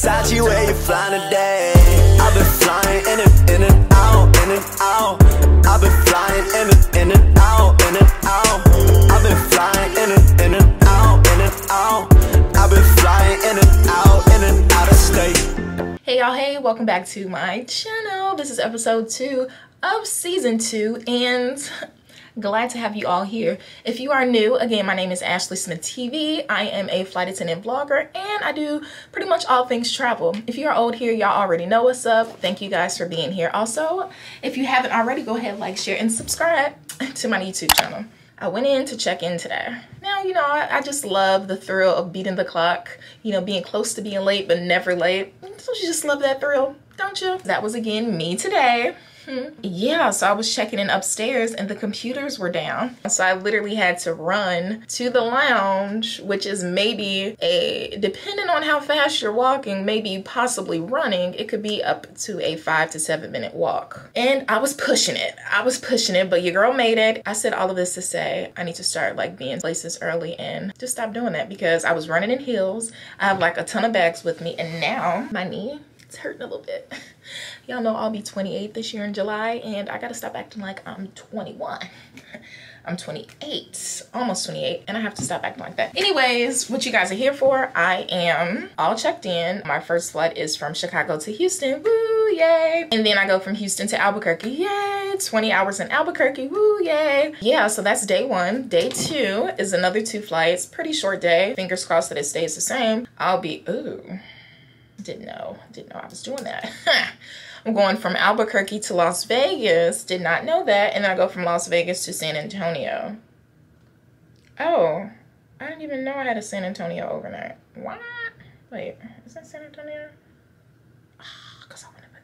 Versace, where you flying today? I've been flying in and out, in and out. I've been flying in and out, in and out. I've been flying in and out, in and out. I've been flying in and out of state. Hey y'all, hey, welcome back to my channel. This is episode 2 of season 2 and glad to have you all here. If you are new, again, my name is Ashley Smith TV. I am a flight attendant vlogger and I do pretty much all things travel. If you are old here, y'all already know what's up. Thank you guys for being here. Also, if you haven't already, go ahead, like, share, and subscribe to my YouTube channel. I went in to check in today. Now, you know, I just love the thrill of beating the clock, you know, being close to being late, but never late. Don't you just love that thrill, don't you? That was, again, me today. Yeah, so I was checking in upstairs and the computers were down. So I literally had to run to the lounge, which is maybe depending on how fast you're walking, maybe possibly running, it could be up to a 5 to 7 minute walk. And I was pushing it. But your girl made it. I said all of this to say I need to start like being places early and just stop doing that because I was running in heels. I have like a ton of bags with me and now my knee, it's hurting a little bit. Y'all know I'll be 28 this year in July and I gotta stop acting like I'm 21. I'm 28, almost 28, and I have to stop acting like that. Anyways, what you guys are here for, I am all checked in. My first flight is from Chicago to Houston, woo, yay. And then I go from Houston to Albuquerque, yay. 20 hours in Albuquerque, woo, yay. Yeah, so that's day 1. Day 2 is another 2 flights, pretty short day. Fingers crossed that it stays the same. I'll be, ooh. Didn't know I was doing that. I'm going from Albuquerque to Las Vegas. Did not know that. And then I go from Las Vegas to San Antonio. Oh, I didn't even know I had a San Antonio overnight. What? Wait, is that San Antonio? Because I want to put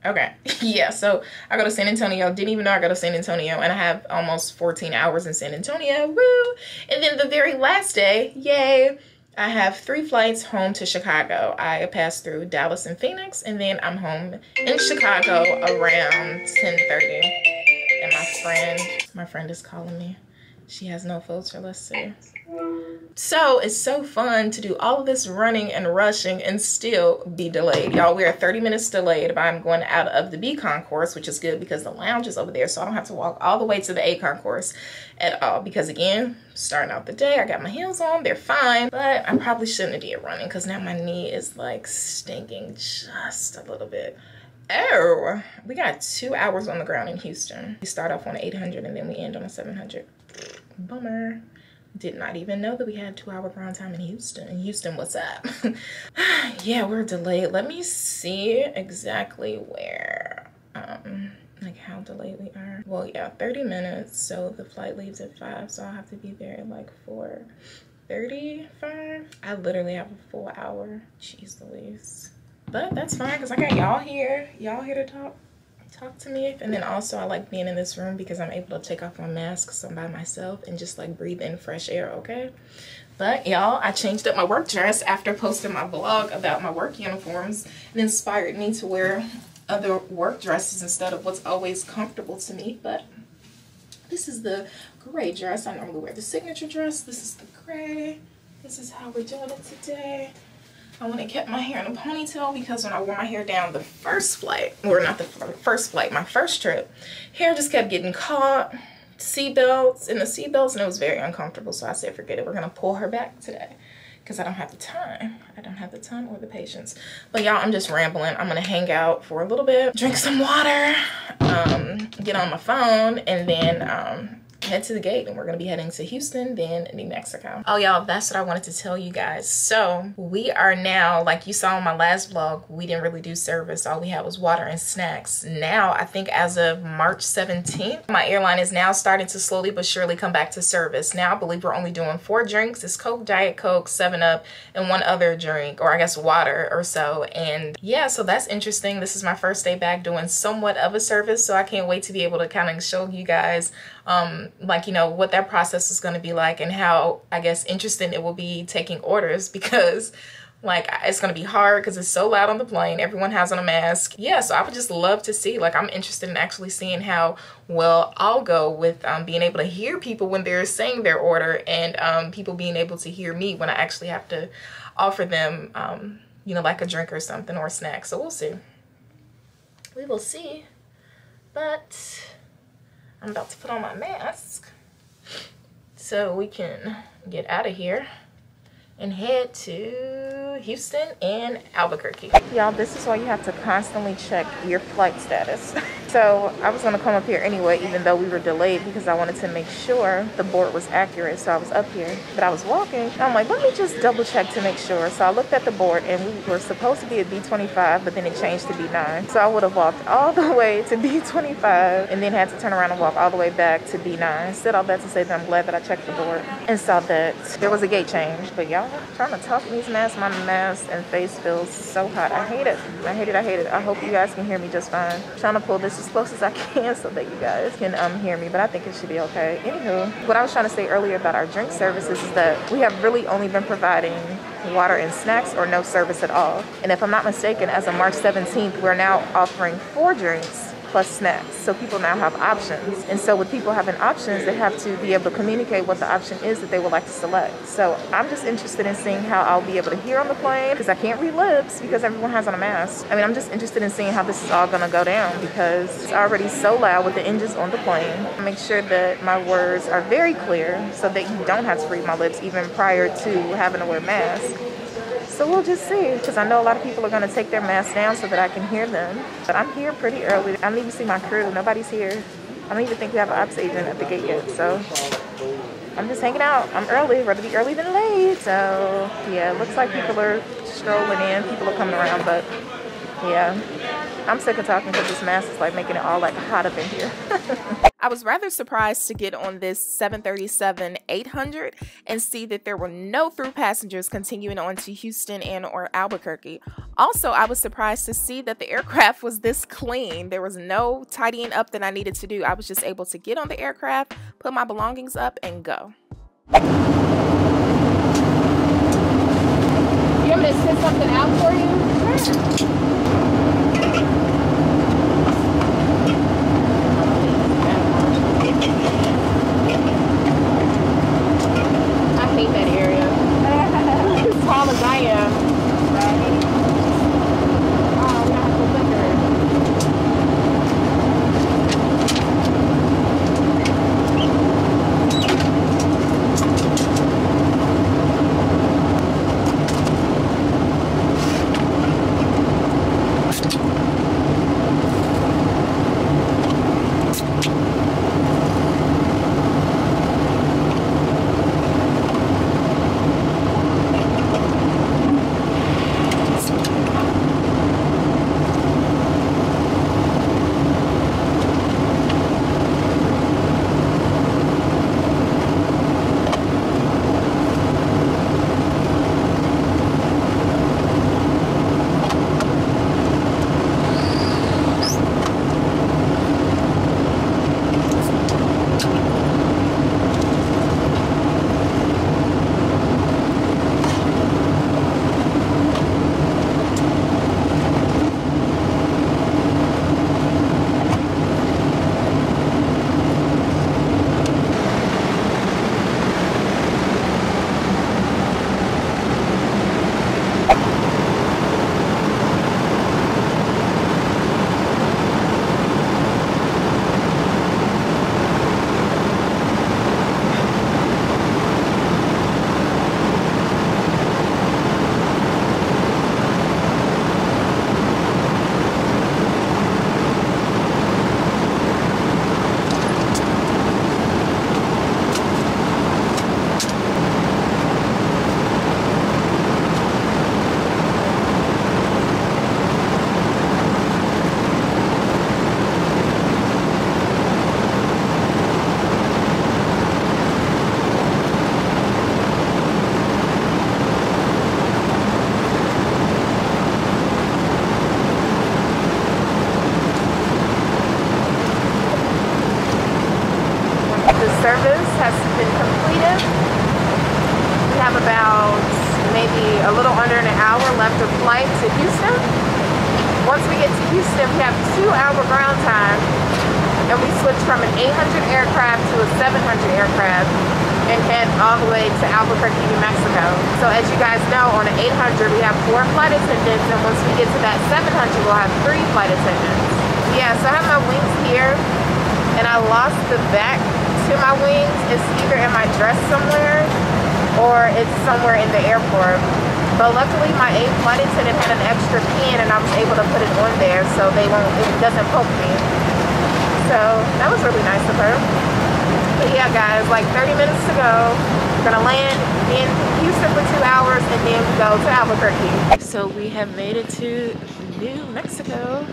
that. Okay. Yeah, so I go to San Antonio. Didn't even know I go to San Antonio. And I have almost 14 hours in San Antonio. Woo! And then the very last day, yay, I have 3 flights home to Chicago. I pass through Dallas and Phoenix, and then I'm home in Chicago around 10:30. And my friend is calling me. She has no filter, let's see. So it's so fun to do all of this running and rushing and still be delayed. Y'all, we are 30 minutes delayed, but I'm going out of the B concourse, which is good because the lounge is over there. So I don't have to walk all the way to the A concourse at all. Because again, starting out the day, I got my heels on, they're fine. But I probably shouldn't have did running because now my knee is like stinking just a little bit. Oh, we got 2 hours on the ground in Houston. We start off on 800 and then we end on a 700. Bummer. Did not even know that we had 2-hour ground time in Houston. In Houston, what's up? Yeah, we're delayed. Let me see exactly where, like how delayed we are. Well, yeah, 30 minutes. So the flight leaves at 5, so I'll have to be there at like 4:35. I literally have a full hour. Jeez Louise. But that's fine because I got y'all here. Y'all here to talk to me. And then also I like being in this room because I'm able to take off my mask because I'm by myself and just like breathe in fresh air, okay? But y'all, I changed up my work dress after posting my blog about my work uniforms. It inspired me to wear other work dresses instead of what's always comfortable to me. But this is the gray dress. I normally wear the signature dress. This is the gray. This is how we're doing it today. I went and kept my hair in a ponytail because when I wore my hair down the first flight, or not the first flight, my first trip, hair just kept getting caught, seatbelts, and it was very uncomfortable. So I said, forget it, we're gonna pull her back today because I don't have the time. I don't have the time or the patience. But y'all, I'm just rambling. I'm gonna hang out for a little bit, drink some water, get on my phone, and then head to the gate, and we're gonna be heading to Houston, then New Mexico. Oh y'all, that's what I wanted to tell you guys. So we are now, like you saw in my last vlog, we didn't really do service. All we had was water and snacks. Now, I think as of March 17th, my airline is now starting to slowly but surely come back to service. Now I believe we're only doing 4 drinks. It's Coke, Diet Coke, 7-Up, and 1 other drink, or I guess water or so. And yeah, so that's interesting. This is my first day back doing somewhat of a service, so I can't wait to be able to kind of show you guys like, you know, what that process is going to be like and how, I guess, interesting it will be taking orders because like it's going to be hard because it's so loud on the plane. Everyone has on a mask. Yeah, so I would just love to see, like, I'm interested in actually seeing how well I'll go with being able to hear people when they're saying their order and people being able to hear me when I actually have to offer them you know, like a drink or something or a snack. So we'll see. We will see. But I'm about to put on my mask so we can get out of here and head to Houston and Albuquerque. Y'all, this is why you have to constantly check your flight status. So I was gonna come up here anyway, even though we were delayed, because I wanted to make sure the board was accurate. So I was up here, but I was walking. And I'm like, let me just double check to make sure. So I looked at the board and we were supposed to be at B25, but then it changed to B9. So I would have walked all the way to B25 and then had to turn around and walk all the way back to B9. Said all that to say that I'm glad that I checked the board and saw that there was a gate change. But y'all, trying to talk in these masks, my mask and face feels so hot. I hate it. I hate it. I hate it. I hope you guys can hear me just fine. I'm trying to pull this as close as I can so that you guys can hear me, but I think it should be okay. Anywho, what I was trying to say earlier about our drink services is that we have really only been providing water and snacks or no service at all. And if I'm not mistaken, as of March 17th, we're now offering 4 drinks plus snacks. So people now have options. And so with people having options, they have to be able to communicate what the option is that they would like to select. So I'm just interested in seeing how I'll be able to hear on the plane, because I can't read lips because everyone has on a mask. I mean, I'm just interested in seeing how this is all gonna go down, because it's already so loud with the engines on the plane. Make sure that my words are very clear so that you don't have to read my lips even prior to having to wear a mask. So we'll just see, because I know a lot of people are going to take their masks down so that I can hear them. But I'm here pretty early. I don't even see my crew. Nobody's here. I don't even think we have an ops agent at the gate yet. So I'm just hanging out. I'm early. Rather be early than late. So yeah, it looks like people are strolling in. People are coming around. But yeah, I'm sick of talking because this mask is like making it all like hot up in here. I was rather surprised to get on this 737-800 and see that there were no through passengers continuing on to Houston and or Albuquerque. Also, I was surprised to see that the aircraft was this clean. There was no tidying up that I needed to do. I was just able to get on the aircraft, put my belongings up, and go. You want me to set something out for you? Sure. I hate that area. As tall as I am. Oh, we have to liquor. Service has been completed. We have about maybe a little under an hour left of flight to Houston. Once we get to Houston, we have 2-hour ground time, and we switch from an 800 aircraft to a 700 aircraft. and head all the way to Albuquerque, New Mexico. So as you guys know, on the 800 we have 4 flight attendants, and once we get to that 700 we'll have 3 flight attendants. Yeah, so I have my wings here, and I lost the back to my wings. It's either in my dress somewhere or it's somewhere in the airport. But luckily my flight attendant had an extra pin and I was able to put it on there so it doesn't poke me. So that was really nice of her. But yeah guys, like 30 minutes to go. We're gonna land in Houston for 2 hours and then go to Albuquerque. So we have made it to New Mexico.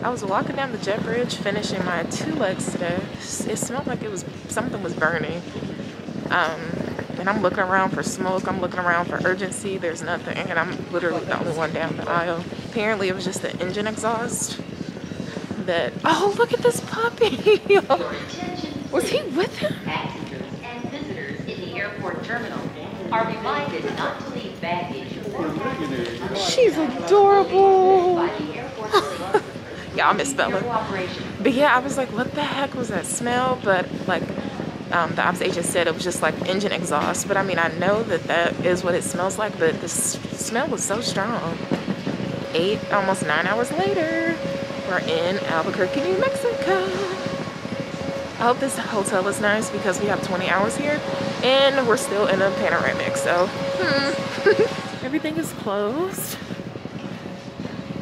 I was walking down the jet bridge finishing my 2 legs today. It smelled like something was burning. And I'm looking around for smoke, I'm looking around for urgency, there's nothing, and I'm literally the only one down the aisle. Apparently it was just the engine exhaust that, oh look at this puppy! Was he with him? Passengers and visitors in the airport terminal are reminded not to leave baggage or packages. She's adorable! Yeah, I misspelled it. But yeah, I was like, what the heck was that smell? But like, the ops agent said it was just like engine exhaust. But I mean, I know that is what it smells like, but the smell was so strong. 8, almost 9 hours later, we're in Albuquerque, New Mexico. I hope this hotel is nice because we have 20 hours here and we're still in a panoramic, so everything is closed.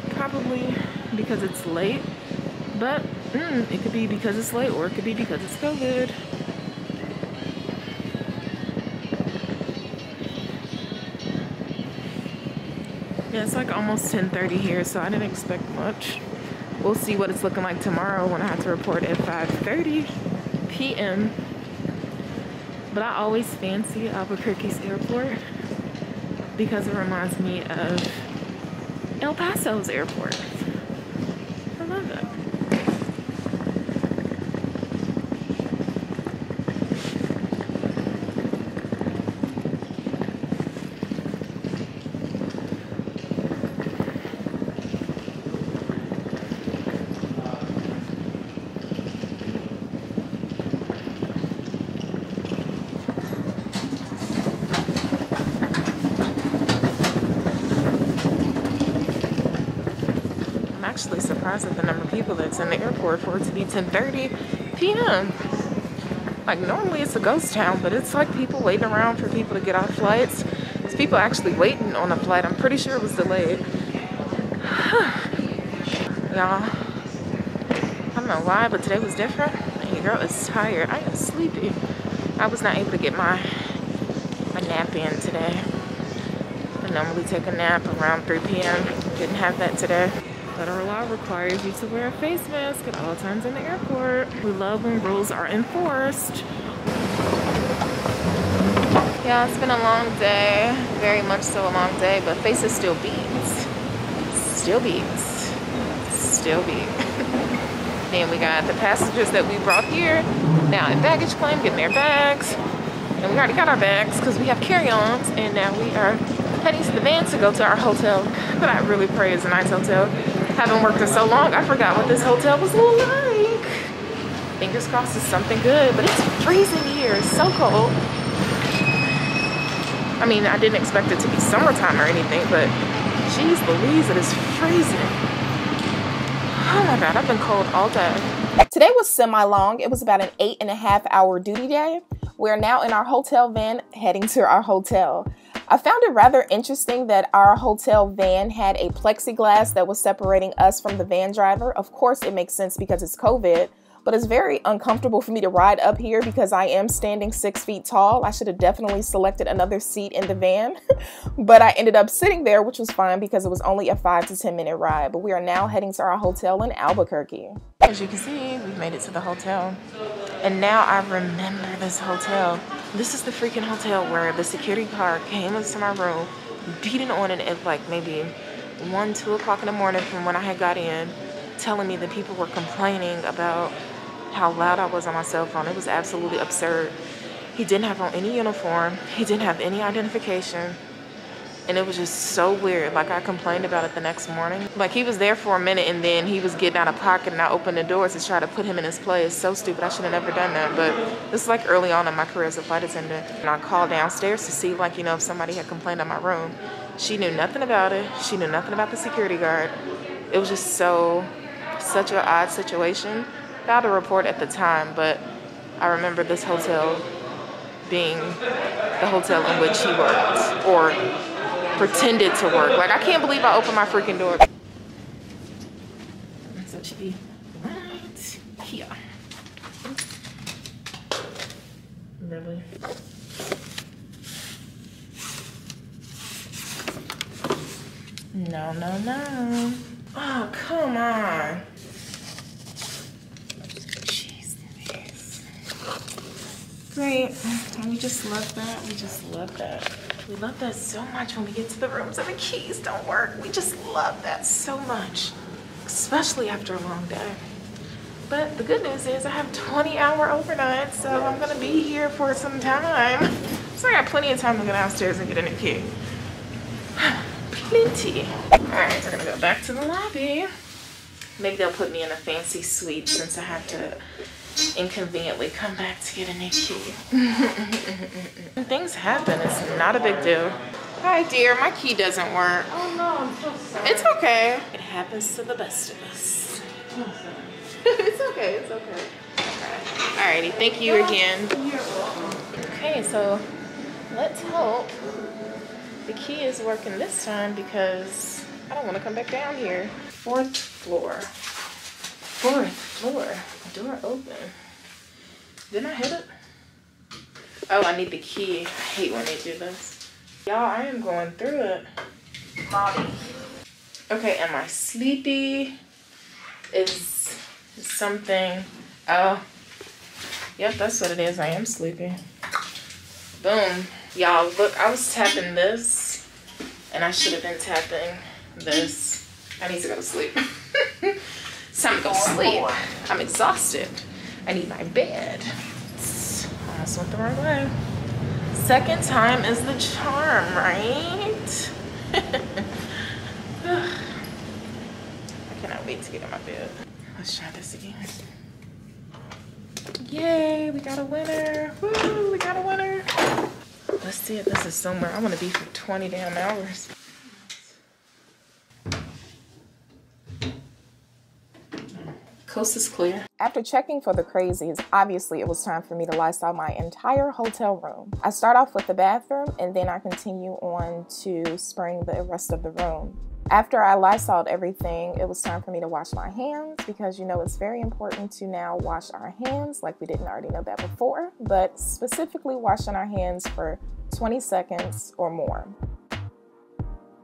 Probably because it's late, but it could be because it's late or it could be because it's COVID. Yeah, it's like almost 10:30 here, so I didn't expect much. We'll see what it's looking like tomorrow when I have to report at 5:30 p.m. But I always fancy Albuquerque's airport because it reminds me of El Paso's airport. I love it. Actually surprised at the number of people that's in the airport for it to be 10:30 p.m. Like normally it's a ghost town, but it's like people waiting around for people to get off flights. There's people actually waiting on a flight. I'm pretty sure it was delayed. Y'all, I don't know why, but today was different. And your girl is tired. I am sleepy. I was not able to get my nap in today. I normally take a nap around 3 p.m. Didn't have that today. Federal law requires you to wear a face mask at all times in the airport. We love when rules are enforced. Yeah, it's been a long day. Very much so a long day, but faces still beats. Still beats. Still beat. Then we got the passengers that we brought here now at baggage claim getting their bags. And we already got our bags because we have carry-ons, and now we are heading to the van to go to our hotel. But I really pray it's a nice hotel. Haven't worked in so long, I forgot what this hotel was like. Fingers crossed it's something good, but it's freezing here. It's so cold. I mean, I didn't expect it to be summertime or anything, but geez Louise, it is freezing. Oh my God, I've been cold all day. Today was semi-long. It was about an 8.5-hour duty day. We're now in our hotel van heading to our hotel. I found it rather interesting that our hotel van had a plexiglass that was separating us from the van driver. Of course, it makes sense because it's COVID, but it's very uncomfortable for me to ride up here because I am standing 6 feet tall. I should have definitely selected another seat in the van, but I ended up sitting there, which was fine because it was only a 5 to 10 minute ride. But we are now heading to our hotel in Albuquerque. As you can see, we've made it to the hotel. And now I remember this hotel. This is the freaking hotel where the security guard came into my room, beating on it at like maybe 1, 2 o'clock in the morning from when I had got in, telling me that people were complaining about how loud I was on my cell phone. It was absolutely absurd. He didn't have on any uniform. He didn't have any identification. And it was just so weird. Like, I complained about it the next morning. Like, he was there for a minute and then he was getting out of pocket and I opened the doors to try to put him in his place. So stupid. I should have never done that. But this is like early on in my career as a flight attendant. And I called downstairs to see, like, you know, if somebody had complained on my room. She knew nothing about it. She knew nothing about the security guard. It was just such an odd situation. Filed a report at the time, but I remember this hotel being the hotel in which he worked or pretended to work. Like, I can't believe I opened my freaking door. So it should be right here. Really? No, no, no. Oh, come on. Jeez, great. We just love that. We just love that. We love that so much when we get to the rooms and the keys don't work. We just love that so much, especially after a long day. But the good news is I have 20-hour overnight, so I'm gonna be here for some time. So I got plenty of time to go downstairs and get a new key. Plenty. All right, we're gonna go back to the lobby. Maybe they'll put me in a fancy suite since I have to inconveniently come back to get a new key. Things happen, it's not a big deal. Hi dear, my key doesn't work. Oh no, I'm so sorry. It's okay. It happens to the best of us. It's okay, it's okay. Alrighty, thank you again. Okay, so let's hope the key is working this time because I don't want to come back down here. Fourth floor. Door open. Didn't I hit it? Oh, I need the key. I hate when they do this. Y'all, I am going through it. Bobby. Okay, am I sleepy? Is something... Oh. Yep, that's what it is. I am sleepy. Boom. Y'all, look, I was tapping this, and I should have been tapping this. I need to go to sleep. It's time to go to sleep. I'm exhausted. I need my bed. Almost went the wrong way. Second time is the charm, right? I cannot wait to get in my bed. Let's try this again. Yay, we got a winner. Woo, we got a winner. Let's see if this is somewhere I want to be for 20 damn hours. Coast is clear. After checking for the crazies, obviously it was time for me to Lysol my entire hotel room. I start off with the bathroom and then I continue on to spraying the rest of the room. After I Lysoled everything, it was time for me to wash my hands because you know it's very important to now wash our hands, like we didn't already know that before, but specifically washing our hands for 20 seconds or more.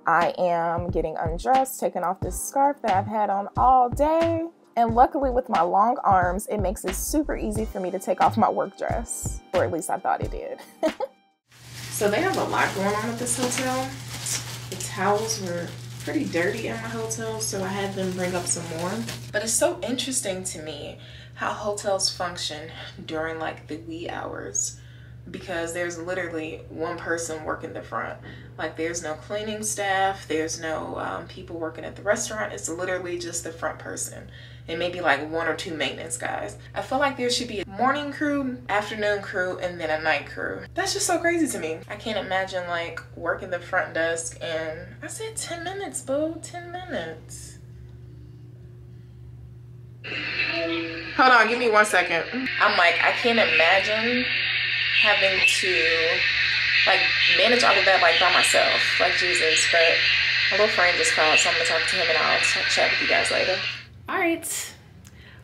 I am getting undressed, taking off this scarf that I've had on all day. And luckily with my long arms, it makes it super easy for me to take off my work dress. Or at least I thought it did. So they have a lot going on at this hotel. The towels were pretty dirty in my hotel, so I had them bring up some more. But it's so interesting to me how hotels function during like the wee hours. Because there's literally one person working the front. Like there's no cleaning staff, there's no people working at the restaurant. It's literally just the front person. And maybe like 1 or 2 maintenance guys. I feel like there should be a morning crew, afternoon crew, and then a night crew. That's just so crazy to me. I can't imagine like working the front desk and I said 10 minutes, boo, 10 minutes. Hold on, give me 1 second. I'm like, I can't imagine having to like manage all of that like by myself, like Jesus. But my little friend just called, so I'm gonna talk to him and I'll chat with you guys later. All right,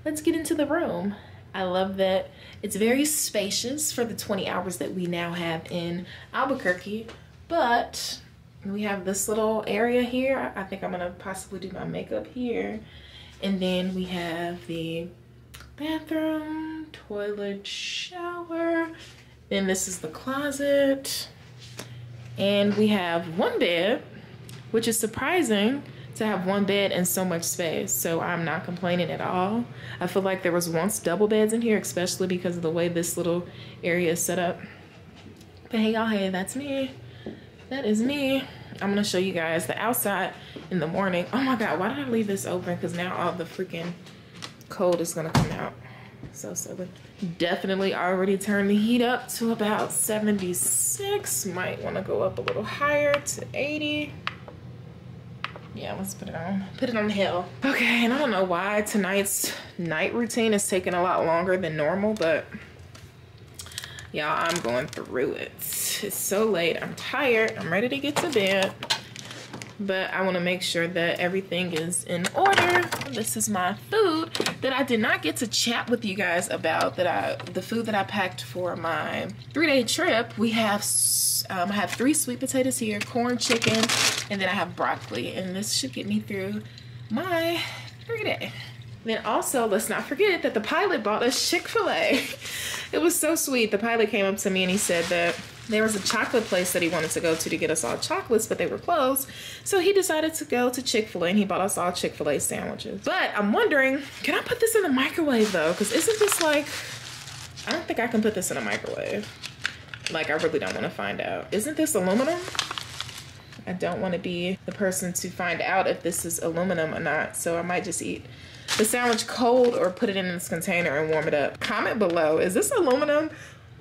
let's get into the room. I love that it's very spacious for the 20 hours that we now have in Albuquerque, but we have this little area here. I think I'm gonna possibly do my makeup here. And then we have the bathroom, toilet, shower. Then this is the closet. And we have 1 bed, which is surprising to have 1 bed and so much space. So I'm not complaining at all. I feel like there was once double beds in here, especially because of the way this little area is set up. But hey y'all, hey, that's me. That is me. I'm gonna show you guys the outside in the morning. Oh my God, why did I leave this open? Because now all the freaking cold is gonna come out. So silly. Definitely already turned the heat up to about 76. Might want to go up a little higher to 80. Yeah, let's put it on. Put it on hell. Okay, and I don't know why tonight's night routine is taking a lot longer than normal, but y'all, I'm going through it. It's so late. I'm tired. I'm ready to get to bed. But I want to make sure that everything is in order. This is my food that I did not get to chat with you guys about. The food that I packed for my 3-day trip. We have I have 3 sweet potatoes here, corn, chicken, and then I have broccoli. And this should get me through my 3-day. Then also, let's not forget that the pilot bought us Chick-fil-A. It was so sweet. The pilot came up to me and he said that there was a chocolate place that he wanted to go to get us all chocolates, but they were closed. So he decided to go to Chick-fil-A and he bought us all Chick-fil-A sandwiches. But I'm wondering, can I put this in the microwave though? Because isn't this like, I don't think I can put this in a microwave. Like, I really don't want to find out. Isn't this aluminum? I don't want to be the person to find out if this is aluminum or not. So I might just eat the sandwich cold or put it in this container and warm it up. Comment below, is this aluminum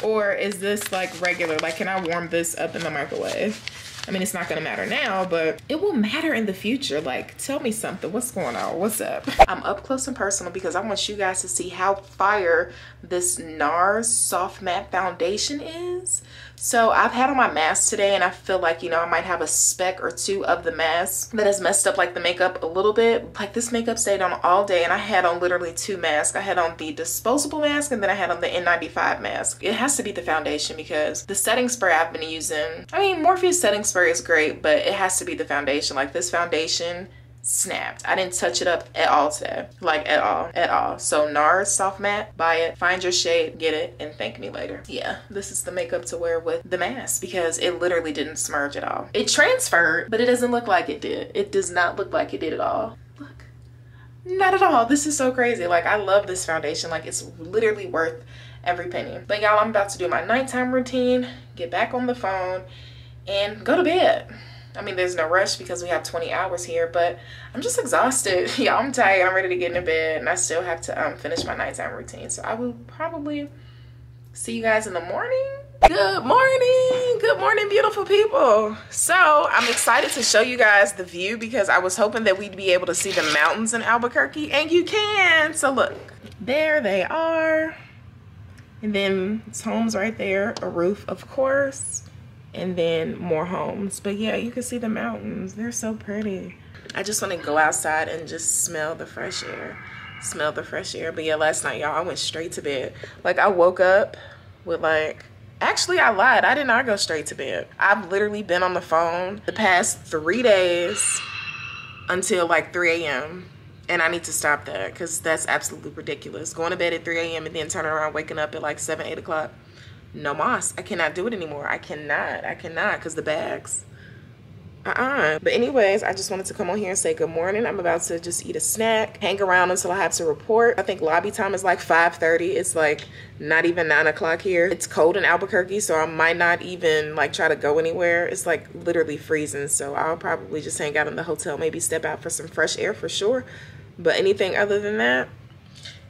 or is this like regular? Like, can I warm this up in the microwave? I mean, it's not gonna matter now, but it will matter in the future. Like, tell me something. What's going on? What's up? I'm up close and personal because I want you guys to see how fire this NARS Soft Matte Foundation is. So I've had on my mask today and I feel like, you know, I might have a speck or 2 of the mask that has messed up like the makeup a little bit. Like, this makeup stayed on all day and I had on literally 2 masks. I had on the disposable mask and then I had on the N95 mask. It has to be the foundation because the setting spray I've been using, I mean, Morphe's setting spray is great, but it has to be the foundation. Like, this foundation snapped. I didn't touch it up at all today. Like, at all. So NARS Soft Matte, buy it, find your shade, get it, and thank me later. Yeah, this is the makeup to wear with the mask because it literally didn't smudge at all. It transferred, but it doesn't look like it did. It does not look like it did at all. Look, not at all. This is so crazy. Like, I love this foundation. Like, it's literally worth every penny. But y'all, I'm about to do my nighttime routine, get back on the phone, and go to bed. I mean, there's no rush because we have 20 hours here, but I'm just exhausted. Yeah, I'm tired. I'm ready to get into bed, and I still have to finish my nighttime routine. So I will probably see you guys in the morning. Good morning. Good morning, beautiful people. So I'm excited to show you guys the view because I was hoping that we'd be able to see the mountains in Albuquerque, and you can. So look, there they are. And then it's homes right there, a roof, of course. And then more homes. But yeah, you can see the mountains. They're so pretty. I just want to go outside and just smell the fresh air. Smell the fresh air. But yeah, last night, y'all, I went straight to bed. Like, I woke up with like, actually, I lied. I did not go straight to bed. I've literally been on the phone the past 3 days until like 3 a.m. And I need to stop that because that's absolutely ridiculous. Going to bed at 3 a.m. and then turning around waking up at like 7, 8 o'clock. No mas. I cannot do it anymore. I cannot because the bags. But anyways, I just wanted to come on here and say good morning. I'm about to just eat a snack, hang around until I have to report. I think lobby time is like 5:30. It's like not even 9 o'clock here. It's cold in Albuquerque, so I might not even like try to go anywhere. It's like literally freezing, so I'll probably just hang out in the hotel, maybe step out for some fresh air for sure. But anything other than that,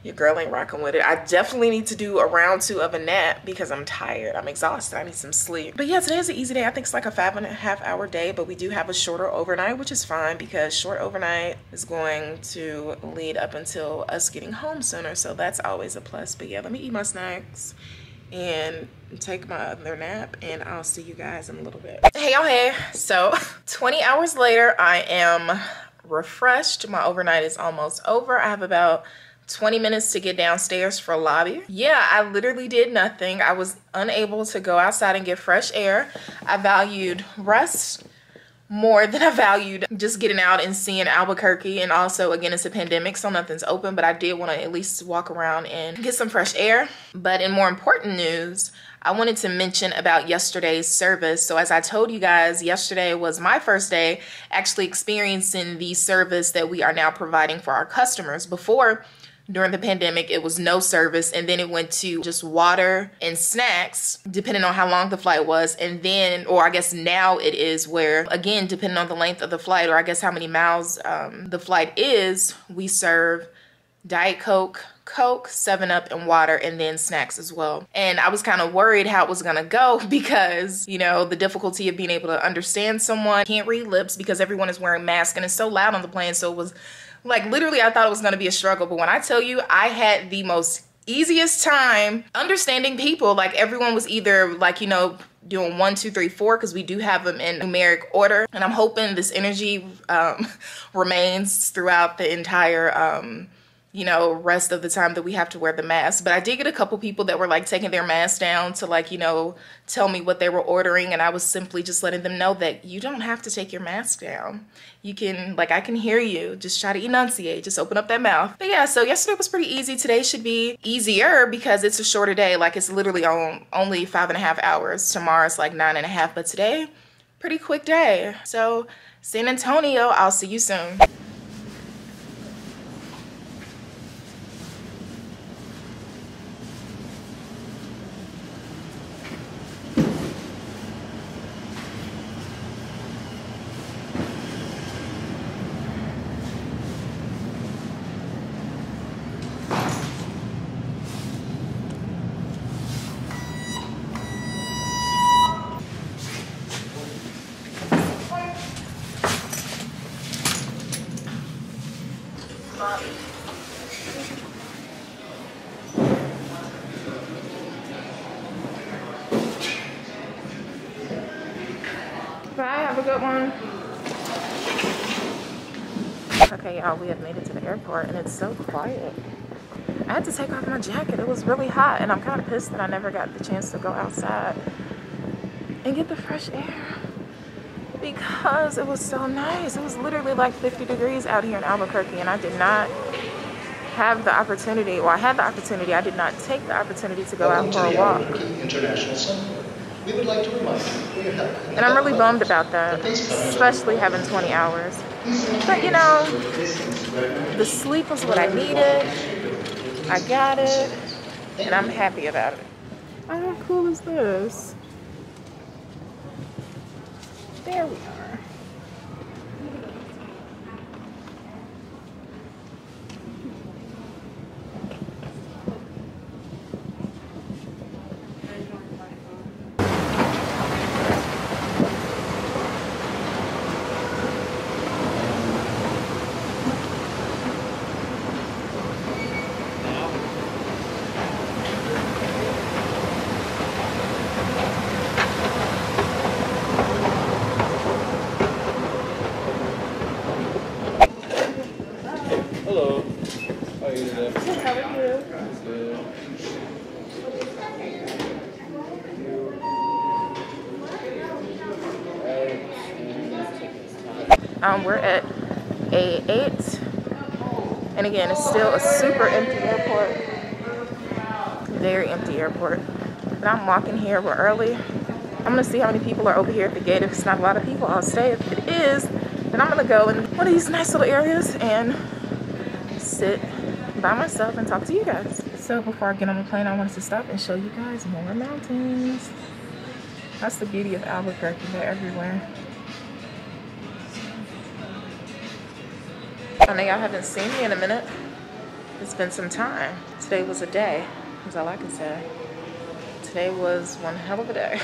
your girl ain't rocking with it. I definitely need to do a round 2 of a nap because I'm tired. I'm exhausted. I need some sleep. But yeah, today is an easy day. I think it's like a 5.5 hour day, but we do have a shorter overnight, which is fine because short overnight is going to lead up until us getting home sooner. So that's always a plus. But yeah, let me eat my snacks and take my other nap, and I'll see you guys in a little bit. Hey y'all, hey. So 20 hours later, I am refreshed. My overnight is almost over. I have about 20 minutes to get downstairs for lobby. Yeah, I literally did nothing. I was unable to go outside and get fresh air. I valued rest more than I valued just getting out and seeing Albuquerque. And also, again, it's a pandemic, so nothing's open, but I did want to at least walk around and get some fresh air. But in more important news, I wanted to mention about yesterday's service. So as I told you guys, yesterday was my first day actually experiencing the service that we are now providing for our customers. Before, During the pandemic, it was no service, and then it went to just water and snacks, depending on how long the flight was. And then, or I guess now it is where, again, depending on the length of the flight, or I guess how many miles the flight is, we serve Diet Coke, 7-Up, and water, and then snacks as well. And I was kind of worried how it was gonna go because, you know, the difficulty of being able to understand someone. Can't read lips because everyone is wearing masks and it's so loud on the plane. So it was like, literally, I thought it was gonna be a struggle. But when I tell you, I had the most easiest time understanding people. Like, everyone was either like, you know, doing 1, 2, 3, 4, because we do have them in numeric order. And I'm hoping this energy remains throughout the entire you know, rest of the time that we have to wear the mask. But I did get a couple people that were like taking their masks down to, like, you know, tell me what they were ordering. And I was simply just letting them know that you don't have to take your mask down. You can, like, I can hear you. Just try to enunciate. Just open up that mouth. But yeah, so yesterday was pretty easy. Today should be easier because it's a shorter day. Like, it's literally on only 5.5 hours. Tomorrow's like 9.5. But today, pretty quick day. So San Antonio, I'll see you soon. Bye, have a good one. Okay, y'all, we have made it to the airport and it's so quiet. I had to take off my jacket. It was really hot and I'm kind of pissed that I never got the chance to go outside and get the fresh air because it was so nice. It was literally like 50 degrees out here in Albuquerque and I did not have the opportunity, well, I had the opportunity, I did not take the opportunity to go out for a walk. We would like to remind you for your help. And I'm really bummed about that, especially having 20 hours. But you know, the sleep was what I needed. I got it, and I'm happy about it. Oh, how cool is this? There we are. Hello. How are you today? Good, how are you? Good. We're at A8, and again, it's still a super empty airport. Very empty airport. But I'm walking here, we're early. I'm gonna see how many people are over here at the gate. If it's not a lot of people, I'll stay. If it is, then I'm gonna go in one of these nice little areas and sit by myself and talk to you guys. So before I get on the plane, I wanted to stop and show you guys more mountains. That's the beauty of Albuquerque, they're everywhere. I know y'all haven't seen me in a minute. It's been some time. Today was a day, is all I can say. Today was one hell of a day.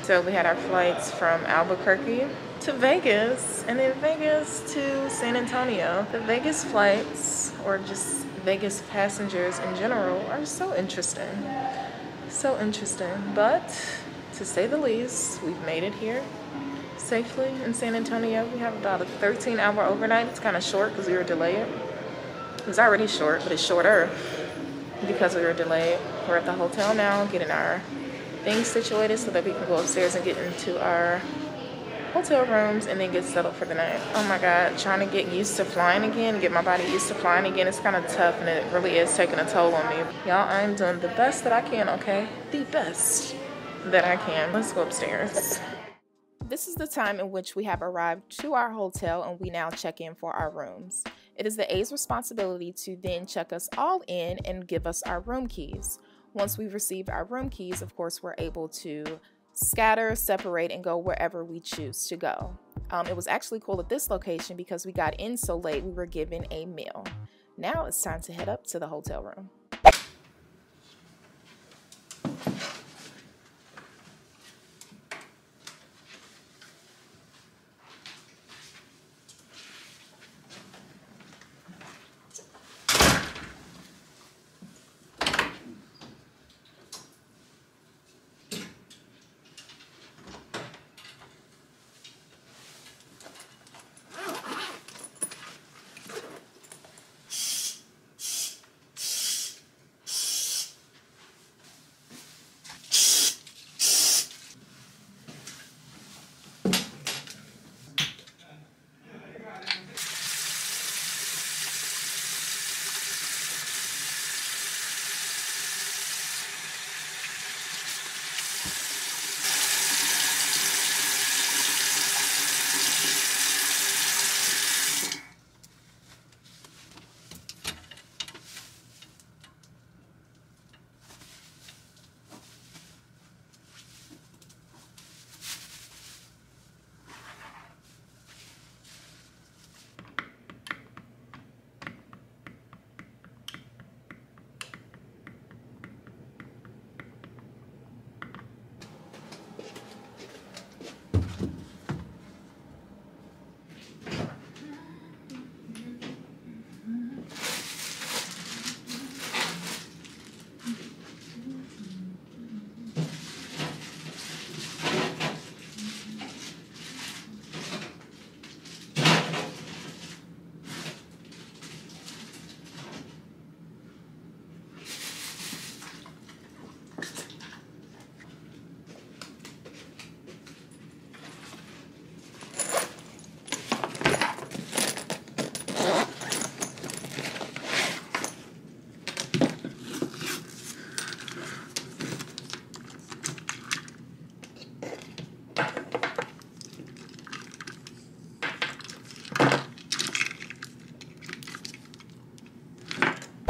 So we had our flights from Albuquerque to Vegas, and then Vegas to San Antonio. The Vegas flights, or just Vegas passengers in general, are so interesting. So interesting, but to say the least, we've made it here safely in San Antonio. We have about a 13-hour overnight. It's kind of short because we were delayed. It was already short, but it's shorter because we were delayed. We're at the hotel now, getting our things situated so that we can go upstairs and get into our hotel rooms and then get settled for the night. Oh my God, trying to get used to flying again, get my body used to flying again, it's kind of tough and it really is taking a toll on me. Y'all, I'm doing the best that I can, okay? The best that I can. Let's go upstairs. This is the time in which we have arrived to our hotel and we now check in for our rooms. It is the A's responsibility to then check us all in and give us our room keys. Once we've received our room keys, of course, we're able to scatter, separate, and go wherever we choose to go. It was actually cool at this location because we got in so late we were given a meal. Now it's time to head up to the hotel room.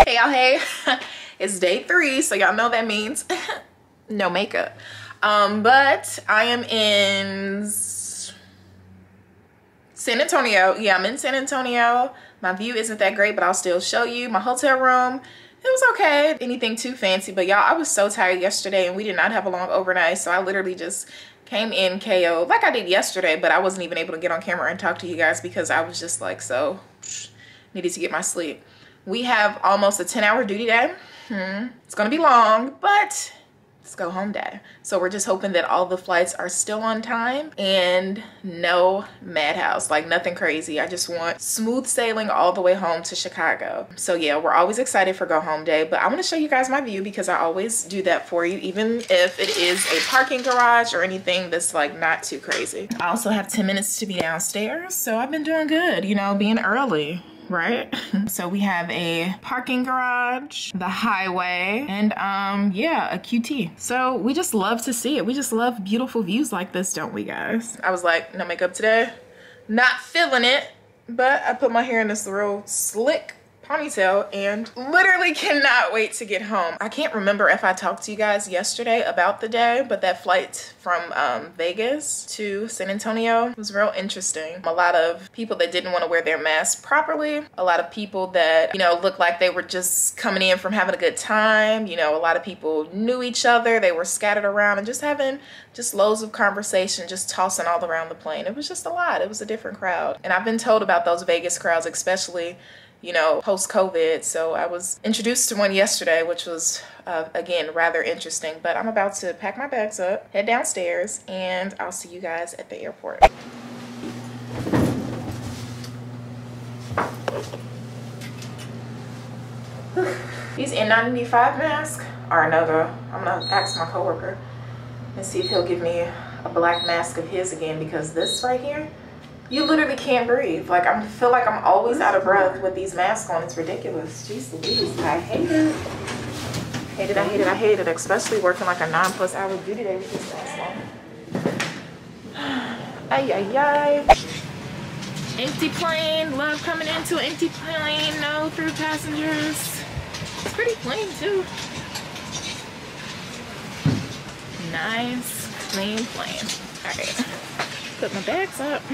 Hey y'all, hey. It's day 3, so y'all know that means no makeup. But I am in San Antonio. Yeah, I'm in San Antonio. My view isn't that great, but I'll still show you. My hotel room, it was okay. Anything too fancy, but y'all, I was so tired yesterday and we did not have a long overnight, so I literally just came in KO like I did yesterday, but I wasn't even able to get on camera and talk to you guys because I was just like so needed to get my sleep. We have almost a 10-hour duty day. It's gonna be long, but it's go home day. So we're just hoping that all the flights are still on time and no madhouse, like nothing crazy. I just want smooth sailing all the way home to Chicago. So yeah, we're always excited for go home day, but I want to show you guys my view because I always do that for you, even if it is a parking garage or anything that's like not too crazy. I also have 10 minutes to be downstairs, so I've been doing good, you know, being early. Right? So we have a parking garage, the highway, and yeah, a QT. So we just love to see it. We just love beautiful views like this, don't we guys? I was like, no makeup today. Not feeling it, but I put my hair in this real slick ponytail and literally cannot wait to get home. I can't remember if I talked to you guys yesterday about the day, but that flight from Vegas to San Antonio was real interesting. A lot of people that didn't want to wear their masks properly, a lot of people that, you know, looked like they were just coming in from having a good time. You know, a lot of people knew each other, they were scattered around and just having just loads of conversation, just tossing all around the plane. It was just a lot. It was a different crowd. And I've been told about those Vegas crowds, especially, you know, post-COVID. So I was introduced to one yesterday, which was, again, rather interesting. But I'm about to pack my bags up, head downstairs, and I'll see you guys at the airport. These N95 masks are another. I'm gonna ask my coworker and see if he'll give me a black mask of his again, because this right here, you literally can't breathe. Like, I feel like I'm always out of breath with these masks on. It's ridiculous. Jeez Louise, I hate it. Hate it, I hate it, I hate it. Especially working like a 9+ hour duty day with this mask on. Ay, ay, ay. Empty plane. Love coming into an empty plane. No through passengers. It's pretty clean too. Nice, clean plane. All right, put my bags up. A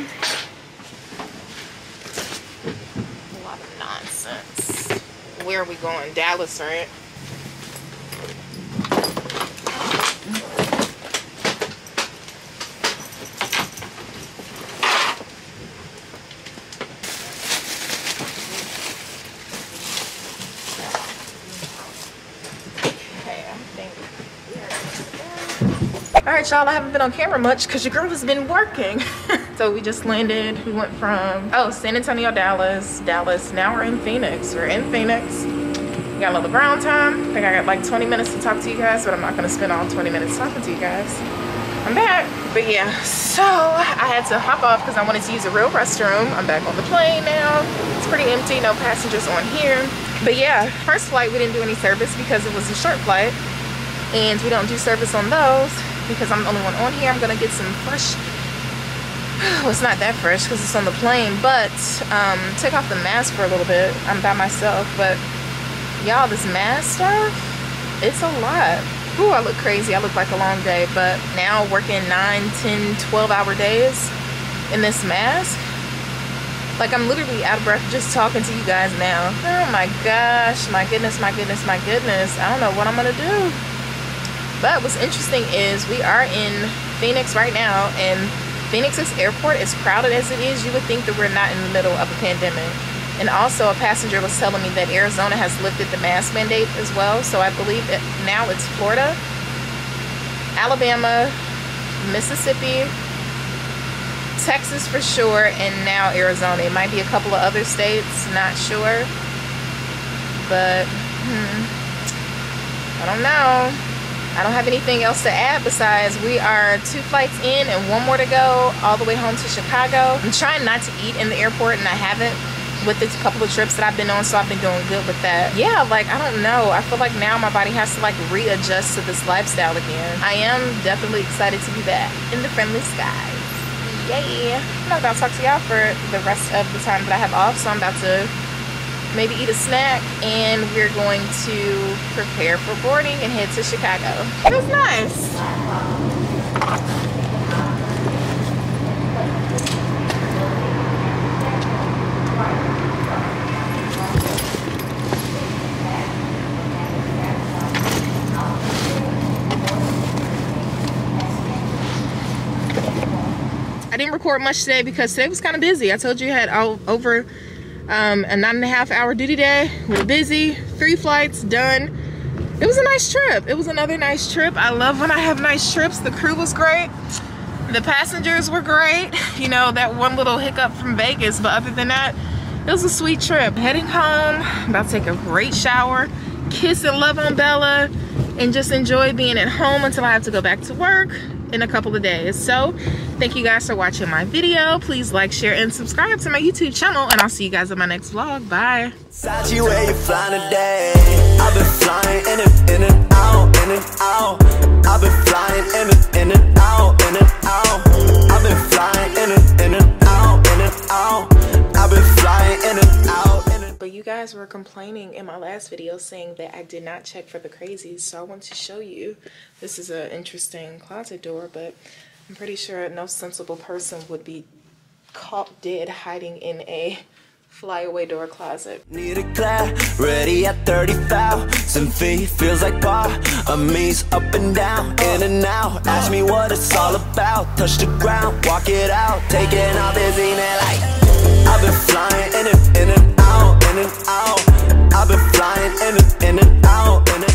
lot of nonsense. Where are we going? Dallas, right? Alright y'all, I haven't been on camera much because your girl has been working. So we just landed. We went from, San Antonio, Dallas. Now we're in Phoenix. We're in Phoenix. We got a little brown time. I think I got like 20 minutes to talk to you guys, but I'm not going to spend all 20 minutes talking to you guys. I'm back. But yeah, so I had to hop off because I wanted to use a real restroom. I'm back on the plane now. It's pretty empty, no passengers on here. But yeah, first flight we didn't do any service because it was a short flight. And we don't do service on those because I'm the only one on here. I'm gonna get some fresh, well, it's not that fresh because it's on the plane, but take off the mask for a little bit. I'm by myself, but y'all, this mask stuff, it's a lot. Ooh, I look crazy. I look like a long day, but now working 9, 10, 12-hour days in this mask, like I'm literally out of breath just talking to you guys now. Oh my gosh, my goodness, my goodness, my goodness. I don't know what I'm gonna do. But what's interesting is we are in Phoenix right now, and Phoenix's airport, as crowded as it is, you would think that we're not in the middle of a pandemic. And also a passenger was telling me that Arizona has lifted the mask mandate as well. So I believe that now it's Florida, Alabama, Mississippi, Texas for sure, and now Arizona. It might be a couple of other states, not sure. But I don't know. I don't have anything else to add besides we are 2 flights in and 1 more to go all the way home to Chicago. I'm trying not to eat in the airport, and I haven't with the couple of trips that I've been on, so I've been doing good with that. Yeah, like I don't know. I feel like now my body has to like readjust to this lifestyle again. I am definitely excited to be back in the friendly skies. Yay. I'm not about to talk to y'all for the rest of the time that I have off, so I'm about to maybe eat a snack, and we're going to prepare for boarding and head to Chicago. It was nice. I didn't record much today because today was kind of busy. I told you I had over a 9.5-hour duty day. We were busy. 3 flights done. It was a nice trip. It was another nice trip. I love when I have nice trips. The crew was great. The passengers were great. You know, that one little hiccup from Vegas, but other than that, it was a sweet trip. Heading home, about to take a great shower, kiss and love on Bella, and just enjoy being at home until I have to go back to work in a couple of days. So thank you guys for watching my video. Please like, share, and subscribe to my YouTube channel, and I'll see you guys in my next vlog. Bye. Sachi, where you flying today? I've been flying in and out, in and out. I've been flying in and out, in and out. I've been flying in and out, in and out. I've been flying in and out, in and. But you guys were complaining in my last video saying that I did not check for the crazies, so I want to show you. This is an interesting closet door, but I'm pretty sure no sensible person would be caught dead hiding in a flyaway door closet. Need a clap, ready at 30,000 feet. Feels like part of me's up and down, in and out. Ask me what it's all about. Touch the ground, walk it out. Taking off this in like I've been flying in and out, in and out. I've been flying in and out, in and